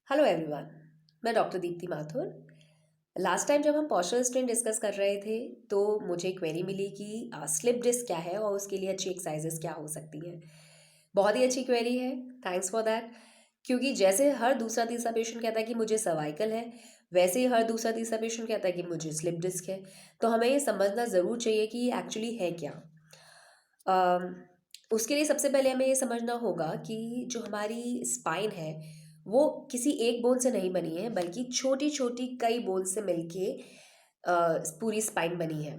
Hello everyone. मैं doctor Deepti Mathur. Last time जब हम पोस्चरल स्ट्रेन डिस्कस कर रहे थे तो मुझे क्वेरी मिली कि स्लिप डिस्क क्या है और उसके लिए अच्छी एक्सरसाइजेस क्या हो सकती हैं। बहुत ही अच्छी क्वेरी है, थैंक्स फॉर दैट। क्योंकि जैसे हर दूसरा तीसरा पेशेंट कहता है कि मुझे सर्वाइकल है, वैसे ही हर दूसरा तीसरा पेशेंट कहता है कि मुझे स्लिप डिस्क है। तो हमें ये समझना ज़रूर चाहिए कि ये एक्चुअली है क्या। अम, उसके लिए सबसे पहले हमें ये समझना होगा कि जो हमारी स्पाइन है वो किसी एक बोन से नहीं बनी है, बल्कि छोटी छोटी कई बोन से मिलके पूरी स्पाइन बनी है।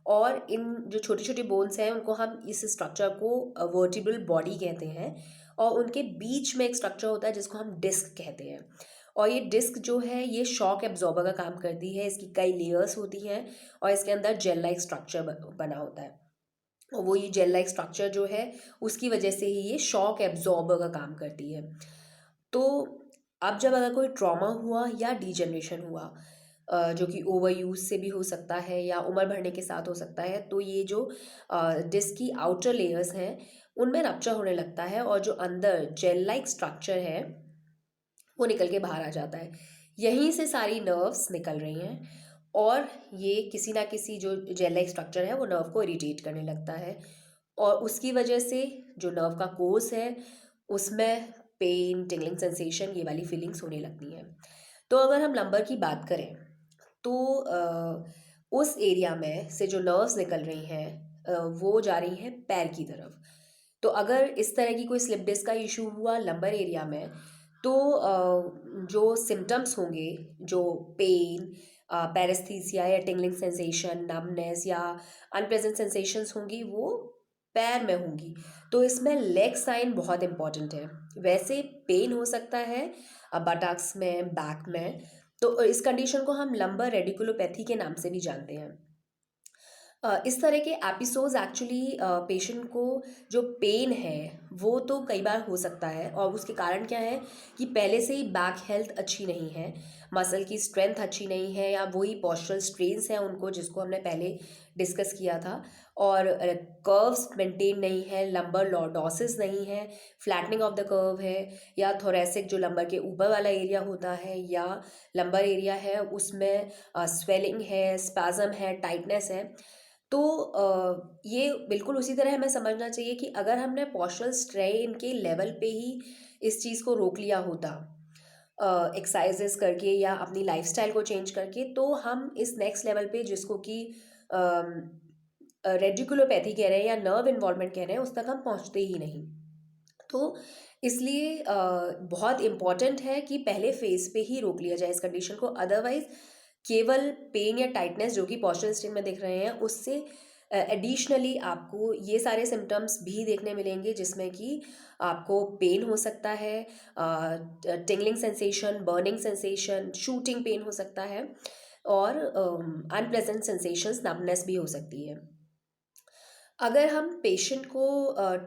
और इन जो छोटी छोटी बोन्स हैं उनको हम इस स्ट्रक्चर को वर्टिब्रल बॉडी कहते हैं। और उनके बीच में एक स्ट्रक्चर होता है जिसको हम डिस्क कहते हैं। और ये डिस्क जो है ये शॉक एब्जॉर्बर का काम करती है। इसकी कई लेयर्स होती हैं और इसके अंदर जेल लाइक स्ट्रक्चर बना होता है। और वो ये जेल लाइक स्ट्रक्चर जो है उसकी वजह से ही ये शॉक एब्जॉर्बर का काम करती है। तो अब जब अगर कोई ट्रॉमा हुआ या डिजेनरेशन हुआ, जो कि ओवर यूज से भी हो सकता है या उम्र बढ़ने के साथ हो सकता है, तो ये जो डिस्क की आउटर लेयर्स हैं उनमें रप्चर होने लगता है और जो अंदर जेल लाइक स्ट्रक्चर है वो निकल के बाहर आ जाता है। यहीं से सारी नर्व्स निकल रही हैं और ये किसी ना किसी जो जेल लाइक स्ट्रक्चर है वो नर्व को इरिटेट करने लगता है। और उसकी वजह से जो नर्व का कोर्स है उसमें पेन, टिंगलिंग सेंसेशन, ये वाली फीलिंग्स होने लगती हैं। तो अगर हम लंबर की बात करें तो उस एरिया में से जो नर्व्स निकल रही हैं वो जा रही हैं पैर की तरफ। तो अगर इस तरह की कोई स्लिप डिस्क का इशू हुआ लंबर एरिया में तो जो सिम्टम्स होंगे, जो पेन, पैरेस्थीसिया या टिंगलिंग सेंसेशन, नमनेस या अनप्लेजेंट सेंसेशंस होंगी वो पैर में होंगी। तो इसमें लेग साइन बहुत इंपॉर्टेंट है। वैसे पेन हो सकता है बटक्स में, बैक में। तो इस कंडीशन को हम लंबर रेडिकुलोपैथी के नाम से भी जानते हैं। इस तरह के एपिसोड्स एक्चुअली पेशेंट को जो पेन है वो तो कई बार हो सकता है और उसके कारण क्या है कि पहले से ही बैक हेल्थ अच्छी नहीं है, मसल की स्ट्रेंथ अच्छी नहीं है, या वही पोस्चरल स्ट्रेन्स हैं उनको जिसको हमने पहले डिस्कस किया था। और कर्व्स मेंटेन नहीं है, लंबर लॉर्डोसिस नहीं है, फ्लैटनिंग ऑफ द कर्व है, या थोरेसिक जो लंबर के ऊपर वाला एरिया होता है या लंबर एरिया है उसमें स्वेलिंग है, स्पैज़म है, टाइटनेस है। तो ये बिल्कुल उसी तरह हमें समझना चाहिए कि अगर हमने पोस्चरल स्ट्रेन के लेवल पे ही इस चीज़ को रोक लिया होता एक्सरसाइजेस करके या अपनी लाइफस्टाइल को चेंज करके, तो हम इस नेक्स्ट लेवल पे जिसको कि रेडिकुलोपैथी कह रहे हैं या नर्व इन्वॉल्वमेंट कह रहे हैं उस तक हम पहुंचते ही नहीं। तो इसलिए बहुत इम्पॉर्टेंट है कि पहले फेज पे ही रोक लिया जाए इस कंडीशन को। अदरवाइज केवल पेन या टाइटनेस जो कि पोस्चरल स्ट्रेन में दिख रहे हैं उससे एडिशनली आपको ये सारे सिम्टम्स भी देखने मिलेंगे जिसमें कि आपको पेन हो सकता है, tingling sensation, burning sensation, shooting pain हो सकता है और अनप्लेजेंट सेंसेशंस, नमनेस भी हो सकती है। अगर हम पेशेंट को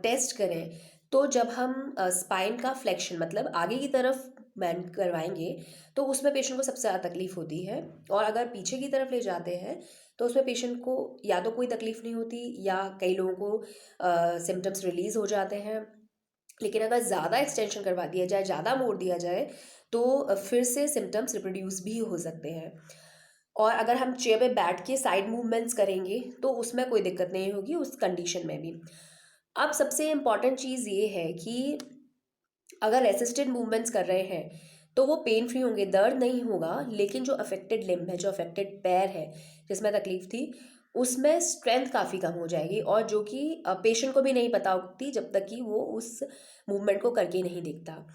टेस्ट करें तो जब हम स्पाइन का फ्लेक्शन मतलब आगे की तरफ बैंड करवाएंगे तो उसमें पेशेंट को सबसे ज़्यादा तकलीफ होती है। और अगर पीछे की तरफ ले जाते हैं तो उसमें पेशेंट को या तो कोई तकलीफ नहीं होती या कई लोगों को सिम्टम्स रिलीज हो जाते हैं। लेकिन अगर ज़्यादा एक्सटेंशन करवा दिया जाए, ज़्यादा मोड़ दिया जाए, तो फिर से सिम्टम्स रिप्रोड्यूस भी हो सकते हैं। और अगर हम चेयर पे बैठ के साइड मूवमेंट्स करेंगे तो उसमें कोई दिक्कत नहीं होगी उस कंडीशन में भी। अब सबसे इम्पॉर्टेंट चीज़ ये है कि अगर असिस्टेड मूवमेंट्स कर रहे हैं तो वो पेन फ्री होंगे, दर्द नहीं होगा, लेकिन जो अफेक्टेड लिम्ब है, जो अफेक्टेड पैर है जिसमें तकलीफ थी, उसमें स्ट्रेंथ काफ़ी कम हो जाएगी और जो कि पेशेंट को भी नहीं पता होती जब तक कि वो उस मूवमेंट को करके नहीं देखता।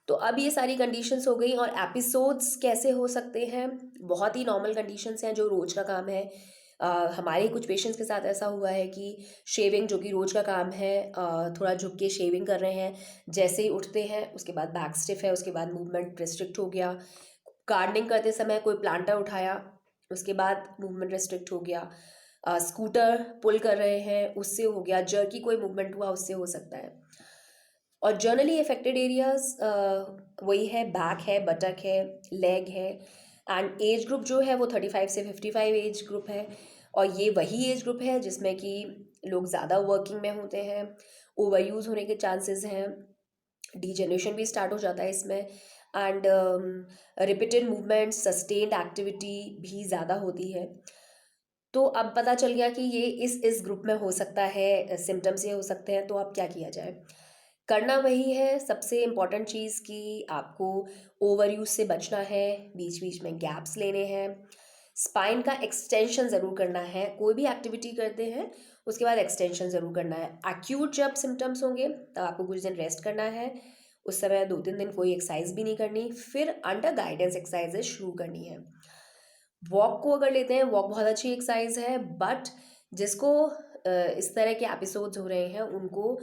तो अब ये सारी कंडीशंस हो गई। और एपिसोड्स कैसे हो सकते हैं? बहुत ही नॉर्मल कंडीशंस हैं जो रोज का काम है। हमारे कुछ पेशेंट्स के साथ ऐसा हुआ है कि शेविंग जो कि रोज का काम है, थोड़ा झुक के शेविंग कर रहे हैं, जैसे ही उठते हैं उसके बाद बैक स्टिफ है, उसके बाद मूवमेंट रिस्ट्रिक्ट हो गया। गार्डनिंग करते समय कोई प्लांटर उठाया, उसके बाद मूवमेंट रिस्ट्रिक्ट हो गया। स्कूटर पुल कर रहे हैं उससे हो गया, जर्की कोई मूवमेंट हुआ उससे हो सकता है। और जनरली अफेक्टेड एरियाज वही है, बैक है, बटक है, लेग है। एंड एज ग्रुप जो है वो 35 से 55 एज ग्रुप है। और ये वही एज ग्रुप है जिसमें कि लोग ज़्यादा वर्किंग में होते हैं, ओवर यूज़ होने के चांसेस हैं, डीजेनरेशन भी स्टार्ट हो जाता है इसमें। And repeated movement, sustained activity भी ज़्यादा होती है। तो अब पता चल गया कि ये इस ग्रुप में हो सकता है, सिम्टम्स ये हो सकते हैं, तो अब क्या किया जाए? करना वही है सबसे इम्पॉर्टेंट चीज़ कि आपको ओवर यूज से बचना है, बीच बीच में गैप्स लेने हैं, स्पाइन का एक्सटेंशन ज़रूर करना है। कोई भी एक्टिविटी करते हैं उसके बाद एक्सटेंशन ज़रूर करना है। एक्यूट जब सिम्टम्स होंगे तब आपको कुछ दिन रेस्ट करना है, उस समय 2-3 दिन कोई एक्सरसाइज भी नहीं करनी, फिर अंडर गाइडेंस एक्सरसाइजेज शुरू करनी है। वॉक को अगर लेते हैं, वॉक बहुत अच्छी एक्सरसाइज है, बट जिसको इस तरह के एपिसोड्स हो रहे हैं उनको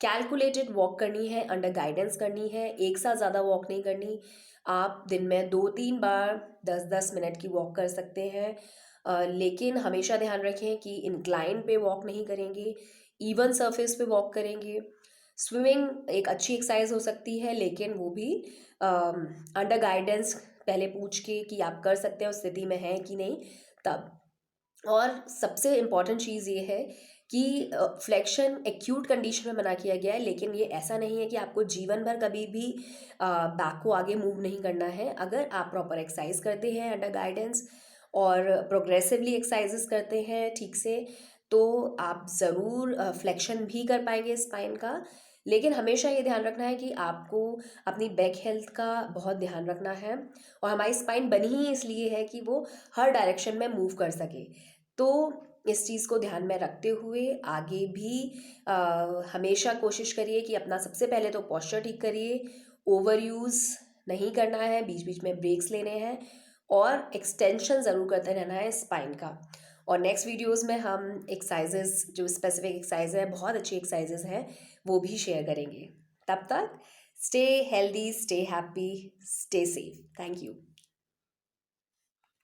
कैलकुलेटेड वॉक करनी है, अंडर गाइडेंस करनी है, एक साथ ज़्यादा वॉक नहीं करनी। आप दिन में 2-3 बार 10-10 मिनट की वॉक कर सकते हैं, लेकिन हमेशा ध्यान रखें कि इंक्लाइन पे वॉक नहीं करेंगे, इवन सरफेस पे वॉक करेंगे। स्विमिंग एक अच्छी एक्सरसाइज हो सकती है, लेकिन वो भी अंडर गाइडेंस पहले पूछ के कि आप कर सकते हैं, उस स्थिति में हैं कि नहीं, तब। और सबसे इम्पॉर्टेंट चीज़ ये है कि फ्लेक्शन एक्यूट कंडीशन में मना किया गया है, लेकिन ये ऐसा नहीं है कि आपको जीवन भर कभी भी बैक को आगे मूव नहीं करना है। अगर आप प्रॉपर एक्सरसाइज करते हैं अंडर गाइडेंस और प्रोग्रेसिवली एक्सरसाइजेस करते हैं ठीक से, तो आप ज़रूर फ्लेक्शन भी कर पाएंगे स्पाइन का। लेकिन हमेशा ये ध्यान रखना है कि आपको अपनी बैक हेल्थ का बहुत ध्यान रखना है, और हमारी स्पाइन बनी ही इसलिए है कि वो हर डायरेक्शन में मूव कर सके। तो इस चीज़ को ध्यान में रखते हुए आगे भी हमेशा कोशिश करिए कि अपना सबसे पहले तो पोस्चर ठीक करिए, ओवर यूज़ नहीं करना है, बीच बीच में ब्रेक्स लेने हैं, और एक्सटेंशन ज़रूर करते रहना है स्पाइन का। और नेक्स्ट वीडियोस में हम एक्सरसाइजेस, जो स्पेसिफिक एक्सरसाइज है, बहुत अच्छी एक्सरसाइजेस हैं, वो भी शेयर करेंगे। तब तक stay healthy, stay happy, stay safe. Thank you.